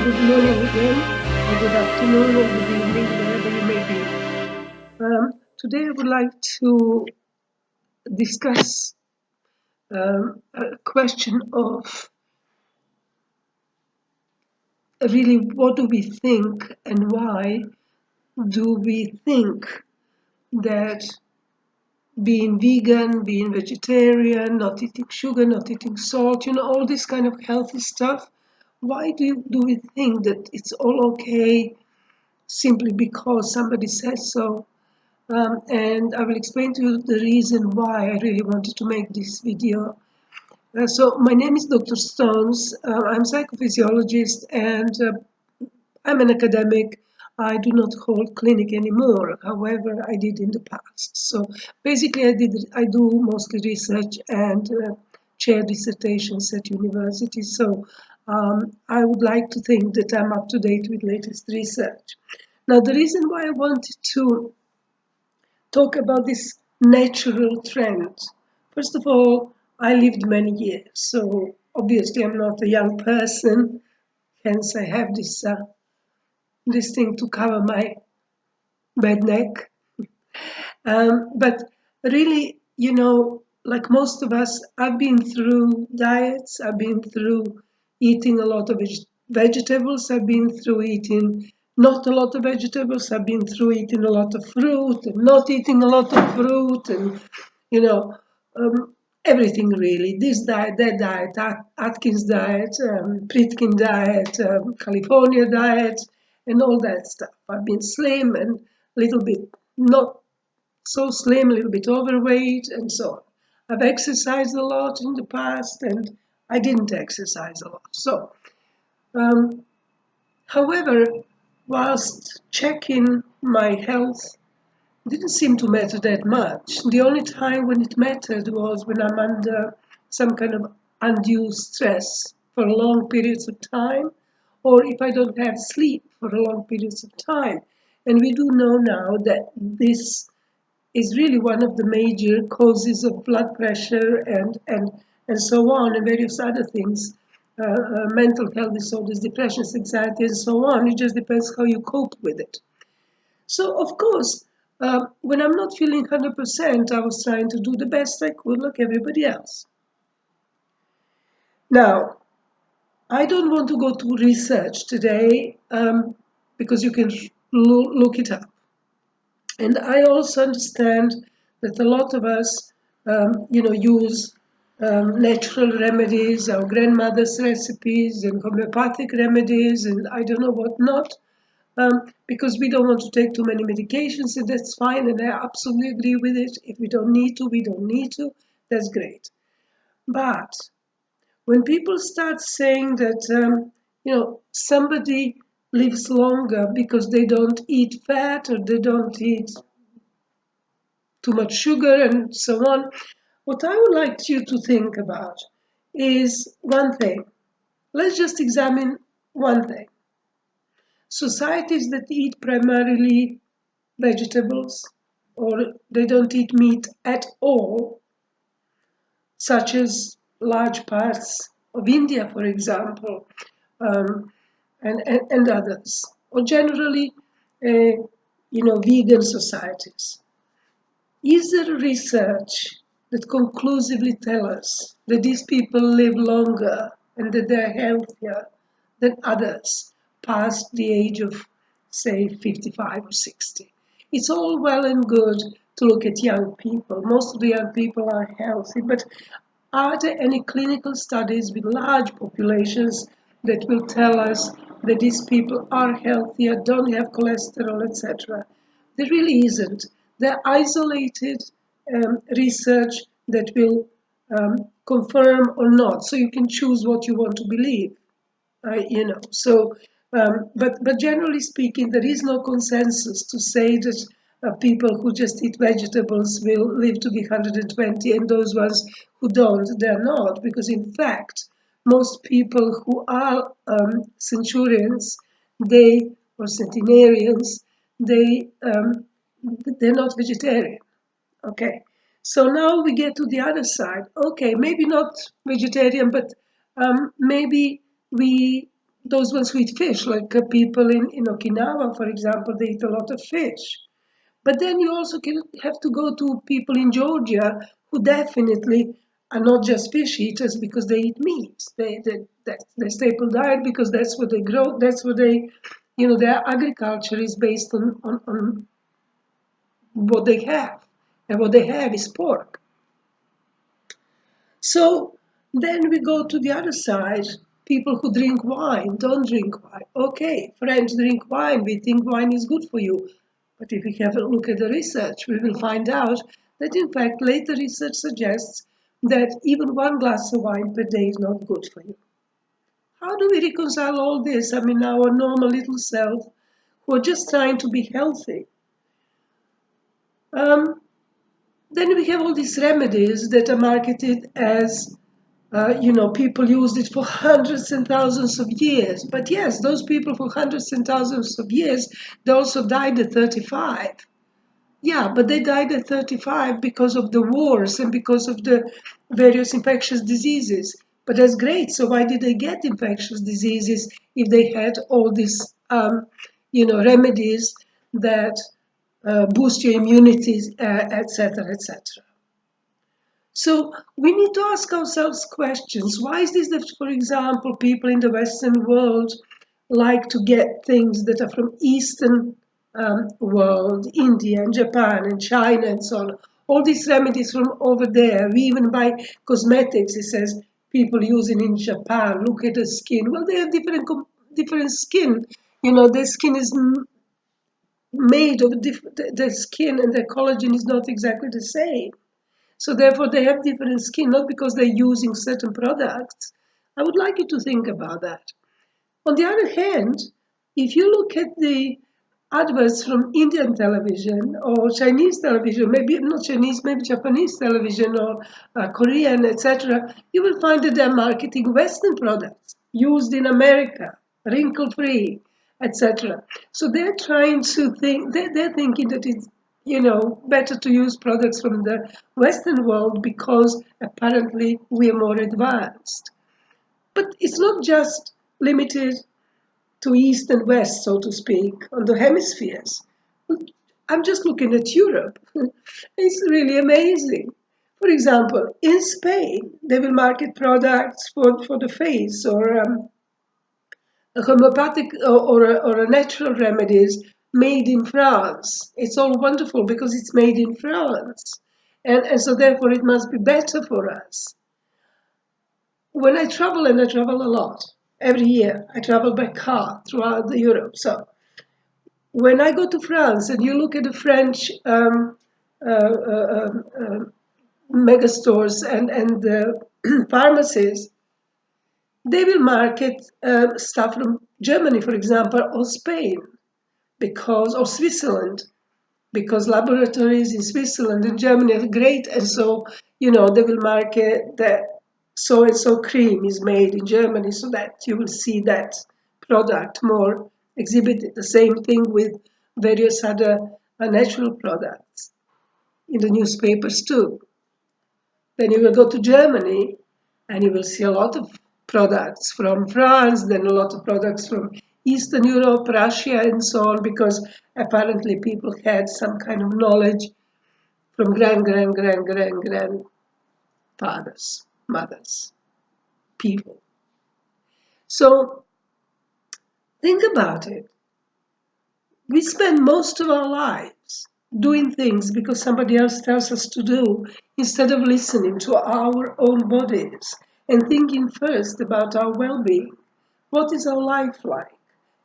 good morning again, or good afternoon, or good evening, wherever you may be. Today I would like to discuss a question of really what do we think and why do we think that being vegan, being vegetarian, not eating sugar, not eating salt, all this kind of healthy stuff, why do we think that it's all okay simply because somebody says so? And I will explain to you the reason why I really wanted to make this video. So my name is Dr. Stones. I'm a psychophysiologist and I'm an academic. I do not hold clinic anymore. However, I did in the past. So basically, I do mostly research and chair dissertations at universities. So I would like to think that I'm up to date with latest research. Now, the reason why I wanted to talk about this natural trend. First of all, I lived many years, so obviously I'm not a young person. Hence, I have this thing to cover my bad neck. But really, like most of us, I've been through diets. I've been through eating a lot of vegetables. I've been through eating not a lot of vegetables. I've been through eating a lot of fruit and not eating a lot of fruit, and you know, um, everything really. This diet, that diet, Atkins diet, Pritkin diet, California diet, and all that stuff. I've been slim and a little bit not so slim, a little bit overweight, and so on. I've exercised a lot in the past, and I didn't exercise a lot. So, um, however, whilst checking my health, didn't seem to matter that much. The only time when it mattered was when I'm under some kind of undue stress for long periods of time, or if I don't have sleep for long periods of time. And we do know now that this is really one of the major causes of blood pressure and so on, and various other things, mental health disorders, depressions, anxiety, and so on. It just depends how you cope with it. So, of course, when I'm not feeling 100%, I was trying to do the best I could, like everybody else. Now, I don't want to go to research today because you can look it up. And I also understand that a lot of us, use natural remedies, our grandmother's recipes, and homeopathic remedies, and I don't know what not, because we don't want to take too many medications, and that's fine, and I absolutely agree with it. If we don't need to, we don't need to. That's great. But when people start saying that, somebody lives longer because they don't eat fat or they don't eat too much sugar and so on. What I would like you to think about is one thing. Let's just examine one thing. Societies that eat primarily vegetables or they don't eat meat at all, such as large parts of India, for example, um, and others, or generally, vegan societies. Is there research that conclusively tell us that these people live longer and that they're healthier than others past the age of, say, 55 or 60? It's all well and good to look at young people. Most of the young people are healthy, but are there any clinical studies with large populations that will tell us that these people are healthier, don't have cholesterol, etc.? There really isn't. They're isolated research that will confirm or not. So you can choose what you want to believe. So, but generally speaking, there is no consensus to say that people who just eat vegetables will live to be 120, and those ones who don't, they're not, because in fact, most people who are centurions, they or centenarians, they they're not vegetarian. Okay, so now we get to the other side. Okay, maybe not vegetarian, but maybe we those ones who eat fish, like people in Okinawa, for example, they eat a lot of fish. But then you also have to go to people in Georgia who definitely are not just fish eaters because they eat meat. That's their staple diet because that's what they grow. That's what they, their agriculture is based on what they have. And what they have is pork. So then we go to the other side. People who drink wine don't drink wine. Okay, French drink wine. We think wine is good for you. But if we have a look at the research, we will find out that in fact later research suggests that even one glass of wine per day is not good for you. How do we reconcile all this? I mean, our normal little self who are just trying to be healthy. Um, then we have all these remedies that are marketed as people used it for hundreds and thousands of years. But yes, those people for hundreds and thousands of years, they also died at 35. Yeah, but they died at 35 because of the wars and because of the various infectious diseases. But that's great. So why did they get infectious diseases if they had all these, remedies that boost your immunity, etc., etc.? So we need to ask ourselves questions. Why is this that, for example, people in the Western world like to get things that are from Eastern world, India and Japan and China and so on? All these remedies from over there. We even buy cosmetics. It says people using in Japan. Look at the skin. Well, they have different skin. Their skin is made of the skin and their collagen is not exactly the same. So therefore, they have different skin, not because they're using certain products. I would like you to think about that. On the other hand, if you look at the adverts from Indian television or Chinese television, maybe not Chinese, maybe Japanese television or Korean, etc., you will find that they're marketing Western products used in America, wrinkle-free, etc. So they're trying to think, they're thinking that it's better to use products from the Western world because apparently we are more advanced. But it's not just limited to East and West, so to speak, on the hemispheres. I'm just looking at Europe. It's really amazing. For example, in Spain, they will market products for the face or a homeopathic or a natural remedies made in France. It's all wonderful because it's made in France. And so therefore it must be better for us. When I travel, and I travel a lot, every year I travel by car throughout Europe. So when I go to France and you look at the French mega stores and the pharmacies, they will market stuff from Germany, for example, or Spain, or Switzerland, because laboratories in Switzerland and Germany are great, and so they will market that so and so cream is made in Germany, so that you will see that product more exhibited. The same thing with various other natural products in the newspapers too. Then you will go to Germany and you will see a lot of products from France, then a lot of products from Eastern Europe, Russia, and so on, because apparently people had some kind of knowledge from grandfathers, mothers, people. So think about it. We spend most of our lives doing things because somebody else tells us to do instead of listening to our own bodies and thinking first about our well-being. What is our life like?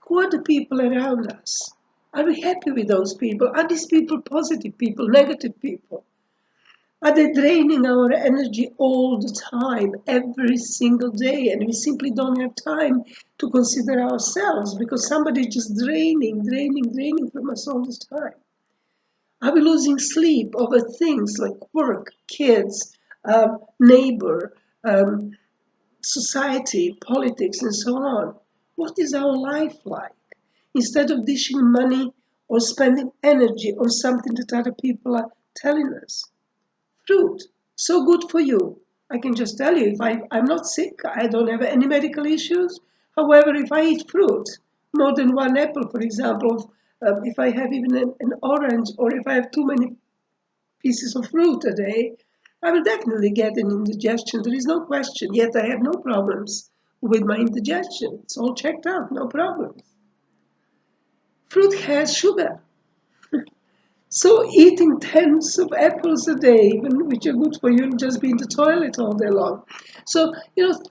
Who are the people around us? Are we happy with those people? Are these people positive people, negative people? Are they draining our energy all the time, every single day? And we simply don't have time to consider ourselves because somebody is just draining from us all the time. Are we losing sleep over things like work, kids, neighbor, society, politics, and so on? What is our life like? Instead of dishing money or spending energy on something that other people are telling us. Fruit, so good for you. I can just tell you, if I'm not sick, I don't have any medical issues, However, if I eat fruit, more than one apple, for example, if I have even an orange, or if I have too many pieces of fruit a day, I will definitely get an indigestion. There is no question. Yet I have no problems with my indigestion. It's all checked out, no problems. Fruit has sugar. So eating tens of apples a day, even which are good for you, and just be in the toilet all day long. So,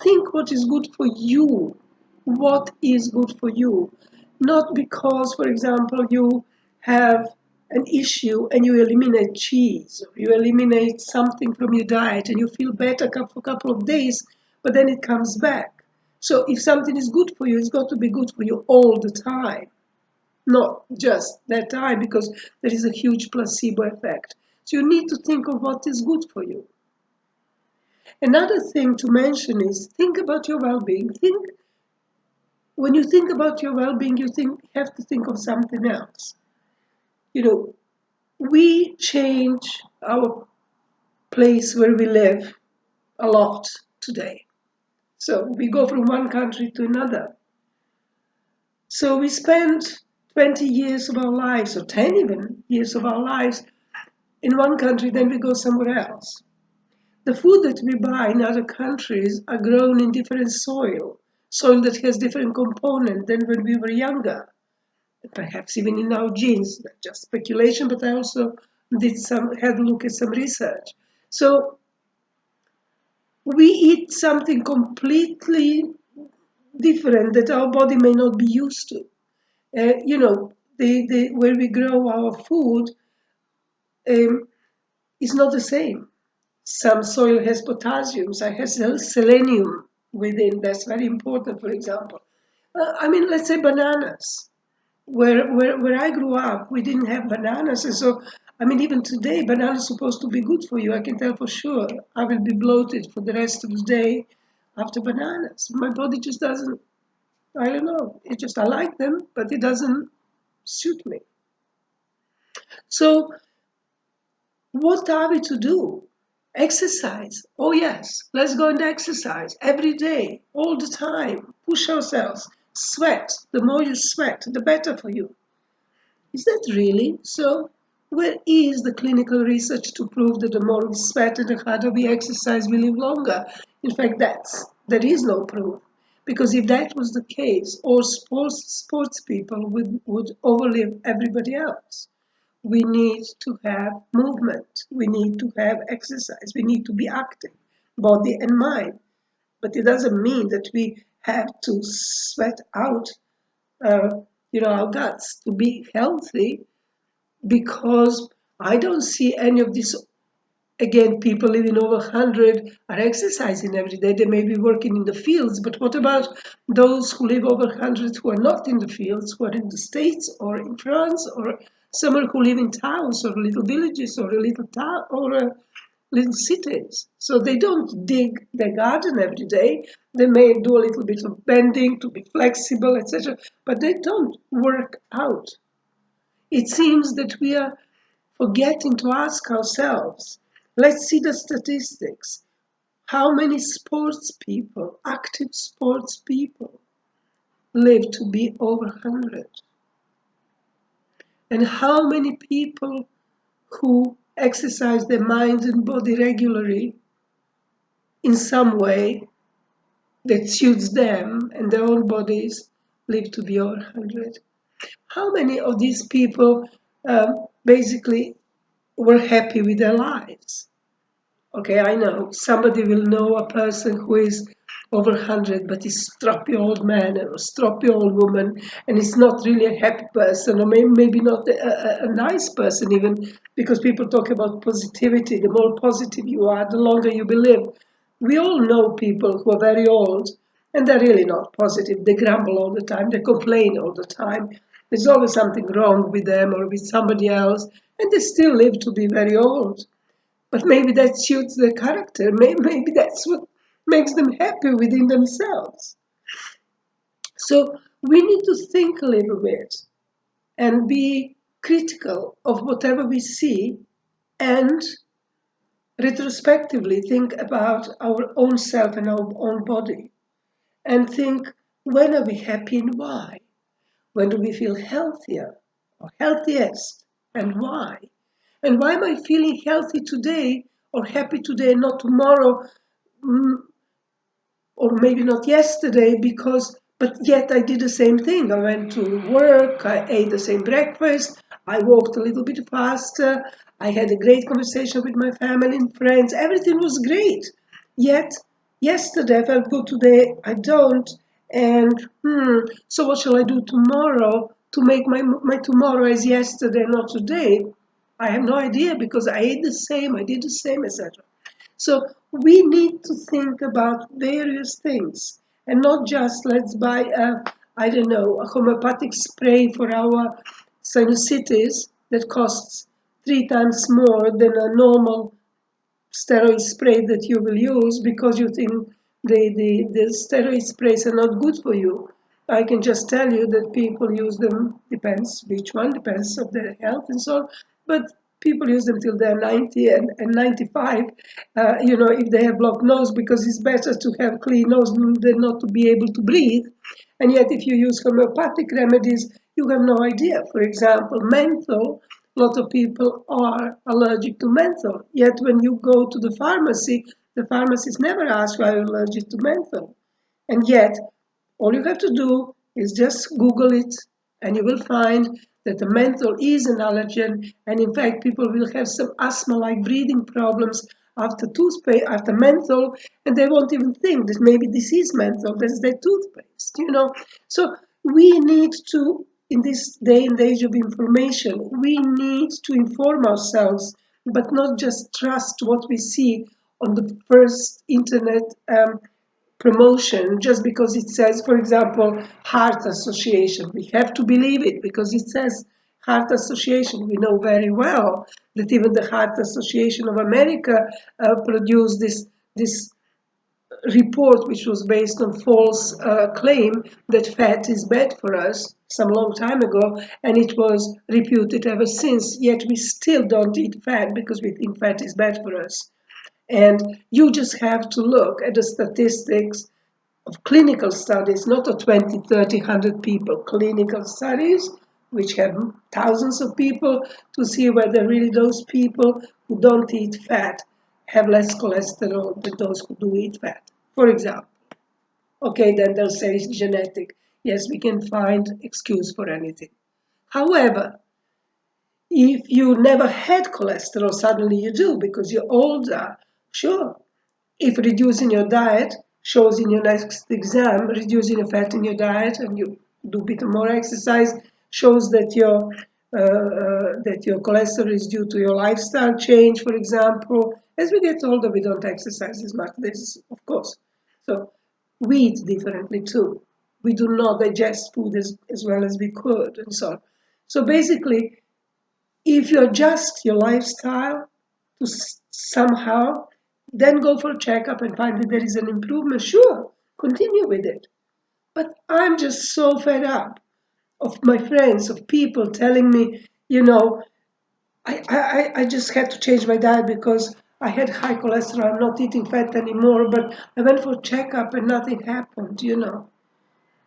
think what is good for you. What is good for you? Not because, for example, you have an issue and you eliminate cheese, or you eliminate something from your diet and you feel better for a couple of days, but then it comes back. So if something is good for you, it's got to be good for you all the time, not just that time, because there is a huge placebo effect. So you need to think of what is good for you. Another thing to mention is think about your well-being. When you think about your well-being, you have to think of something else. We change our place where we live a lot today. So we go from one country to another. So we spend 20 years of our lives, or 10 even years of our lives, in one country, then we go somewhere else. The food that we buy in other countries are grown in different soil that has different components than when we were younger. Perhaps even in our genes, not just speculation, but I also had a look at some research. So we eat something completely different that our body may not be used to. Where we grow our food um, is not the same. Some soil has potassium, some has selenium within. That's very important, for example. Let's say bananas. Where I grew up, we didn't have bananas. And so, even today, bananas are supposed to be good for you. I can tell for sure. I will be bloated for the rest of the day after bananas. My body just doesn't, I don't know. I like them, but it doesn't suit me. So what are we to do? Exercise. Oh, yes. Let's go and exercise every day, all the time. Push ourselves. Sweat. The more you sweat, the better for you. Is that really so? Where is the clinical research to prove that the more we sweat and the harder we exercise, we live longer? In fact, there is no proof. Because if that was the case, all sports people would overlive everybody else. We need to have movement. We need to have exercise. We need to be active, body and mind. But it doesn't mean that we have to sweat out, our guts to be healthy, because I don't see any of these. Again, people living over 100 are exercising every day. They may be working in the fields, but what about those who live over 100 who are not in the fields, who are in the States or in France, or somewhere who live in towns or little villages or a little town or little cities? So they don't dig their garden every day. They may do a little bit of bending to be flexible, etc., but they don't work out. It seems that we are forgetting to ask ourselves, let's see the statistics. How many sports people, active sports people, live to be over 100? And how many people who exercise their mind and body regularly in some way that suits them and their own bodies live to be over 100? How many of these people basically were happy with their lives? Okay, I know somebody will know a person who is over 100 but is stroppy old man or stroppy old woman, and is not really a happy person, or maybe not a nice person even, because people talk about positivity. The more positive you are, the longer you will live. We all know people who are very old and they're really not positive. They grumble all the time, they complain all the time. There's always something wrong with them or with somebody else, and they still live to be very old. But maybe that suits their character. Maybe that's what makes them happy within themselves. So we need to think a little bit and be critical of whatever we see, and retrospectively think about our own self and our own body, and think When are we happy and why? When do we feel healthier or healthiest and why? And why am I feeling healthy today or happy today and not tomorrow? Mm, or maybe not yesterday because but yet I did the same thing. I went to work, I ate the same breakfast, I walked a little bit faster, I had a great conversation with my family and friends, everything was great. Yet yesterday I felt good, today I don't. And so what shall I do tomorrow to make my tomorrow as yesterday, not today? I have no idea because I ate the same, I did the same, etc. So we need to think about various things and not just let's buy I don't know, a homeopathic spray for our sinusitis that costs 3 times more than a normal steroid spray that you will use because you think the steroid sprays are not good for you. I can just tell you that people use them, depends which one, depends of their health and so on, but people use them till they're 90 and 95, if they have blocked nose, because it's better to have clean nose than not to be able to breathe. And yet, if you use homeopathic remedies, you have no idea. For example, menthol, a lot of people are allergic to menthol. Yet, when you go to the pharmacist never asks why you're allergic to menthol. And yet, all you have to do is just Google it, and you will find that the menthol is an allergen. And in fact, people will have some asthma-like breathing problems after toothpaste, after menthol, and they won't even think that maybe this is menthol, that's their toothpaste. So we need to, in this day and age of information, we need to inform ourselves, but not just trust what we see on the first internet promotion just because it says, for example, Heart Association. We have to believe it because it says Heart Association. We know very well that even the Heart Association of America produced this report, which was based on false claim that fat is bad for us some long time ago, and it was reputed ever since. Yet we still don't eat fat because we think fat is bad for us. And you just have to look at the statistics of clinical studies, not of 20, 30, 100 people, clinical studies, which have thousands of people, to see whether really those people who don't eat fat have less cholesterol than those who do eat fat, for example. Okay, then they'll say it's genetic. Yes, we can find excuse for anything. However, if you never had cholesterol, suddenly you do because you're older, sure. If reducing your diet shows in your next exam, reducing the fat in your diet, and you do a bit more exercise, shows that your cholesterol is due to your lifestyle change, for example. As we get older, we don't exercise as much. This is, of course. So we eat differently too. We do not digest food as well as we could, and so on. So basically, if you adjust your lifestyle to somehow, then go for a checkup and find that there is an improvement, sure, continue with it. But I'm just so fed up of my friends, of people telling me, I just had to change my diet because I had high cholesterol. I'm not eating fat anymore, but I went for a checkup and nothing happened.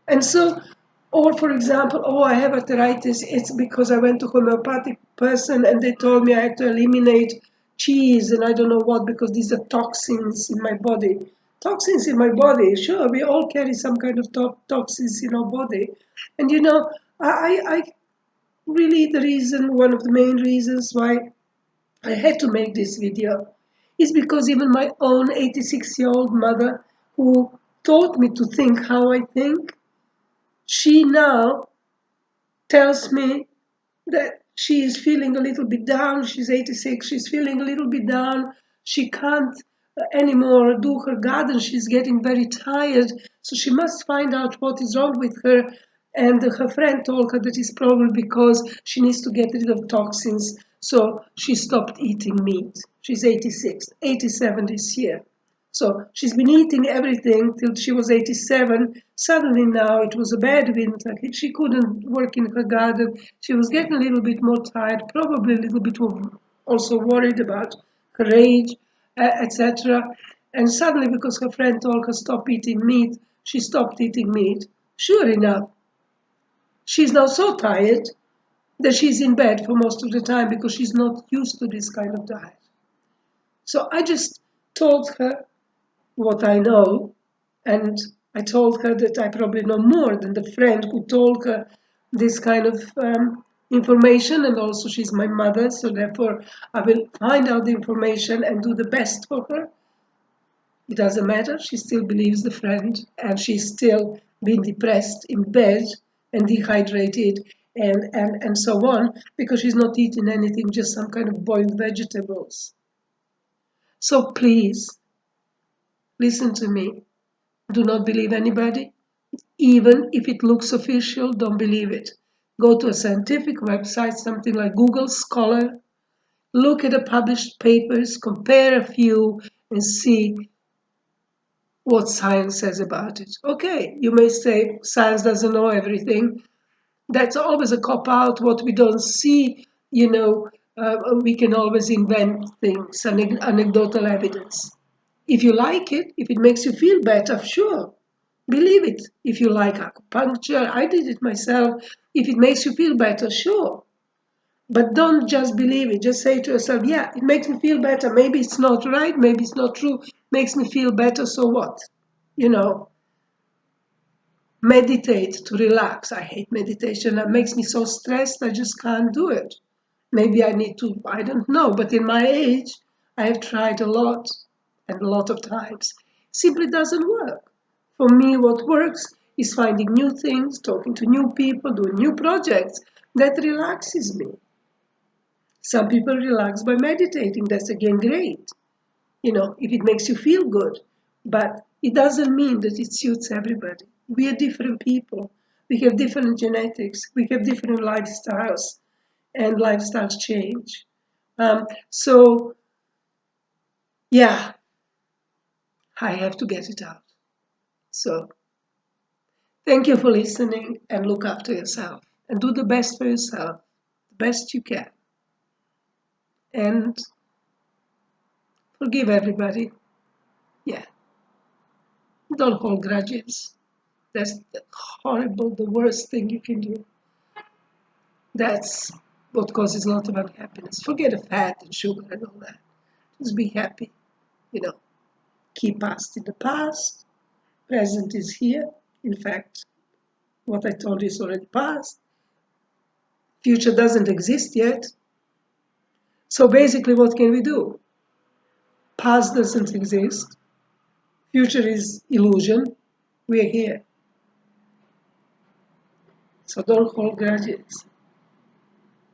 And so, or for example, oh, I have arthritis. It's because I went to homeopathic person and they told me I had to eliminate cheese and I don't know what because these are toxins in my body. Toxins in my body, sure, we all carry some kind of toxins in our body. And I really, one of the main reasons why I had to make this video is because even my own 86-year-old mother, who taught me to think how I think, she now tells me that she is feeling a little bit down. She's 86. She's feeling a little bit down. She can't anymore do her garden. She's getting very tired. So she must find out what is wrong with her. And her friend told her that it's probably because she needs to get rid of toxins. So she stopped eating meat. She's 86, 87 this year. So she's been eating everything till she was 87. Suddenly now it was a bad winter. She couldn't work in her garden. She was getting a little bit more tired, probably a little bit also worried about her age, etc. And suddenly, because her friend told her stop eating meat, she stopped eating meat. Sure enough, she's now so tired that she's in bed for most of the time because she's not used to this kind of diet. So I just told her what I know, and I told her that I probably know more than the friend who told her this kind of information, and also she's my mother, so therefore I will find out the information and do the best for her. It doesn't matter, she still believes the friend, and she's still being depressed in bed and dehydrated and so on because she's not eating anything, just some kind of boiled vegetables. So please, listen to me. Do not believe anybody. Even if it looks official, don't believe it. Go to a scientific website, something like Google Scholar, look at the published papers, compare a few, and see what science says about it. Okay, you may say science doesn't know everything. That's always a cop out. What we don't see, we can always invent things, anecdotal evidence. If you like it, if it makes you feel better, sure, believe it. If you like acupuncture, I did it myself. If it makes you feel better, sure. But don't just believe it. Just say to yourself, yeah, it makes me feel better. Maybe it's not right. Maybe it's not true. Makes me feel better. So what? You know, meditate to relax. I hate meditation. That makes me so stressed. I just can't do it. Maybe I need to, I don't know. But in my age, I have tried a lot and a lot of times. Simply doesn't work. For me, what works is finding new things, talking to new people, doing new projects. That relaxes me. Some people relax by meditating. That's again great, if it makes you feel good. But it doesn't mean that it suits everybody. We are different people. We have different genetics. We have different lifestyles, and lifestyles change. So, yeah, I have to get it out. So, thank you for listening, and look after yourself and do the best for yourself, the best you can. And forgive everybody. Yeah, don't hold grudges. That's horrible, the worst thing you can do. That's what causes a lot of unhappiness. Forget the fat and sugar and all that. Just be happy. You know, keep past in the past. Present is here. In fact, what I told you is already past. Future doesn't exist yet. So basically, what can we do? Past doesn't exist. Future is illusion. We're here. So don't hold grudges.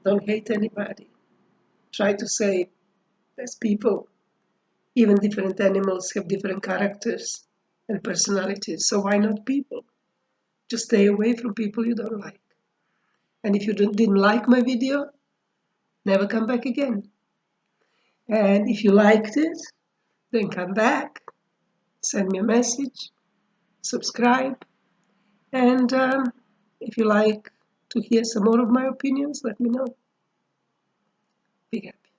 Don't hate anybody. Try to say, there's people. Even different animals have different characters and personalities. So why not people? Just stay away from people you don't like. And if you didn't like my video, never come back again. And if you liked it, then come back, send me a message, subscribe. And if you like to hear some more of my opinions, let me know. Be happy.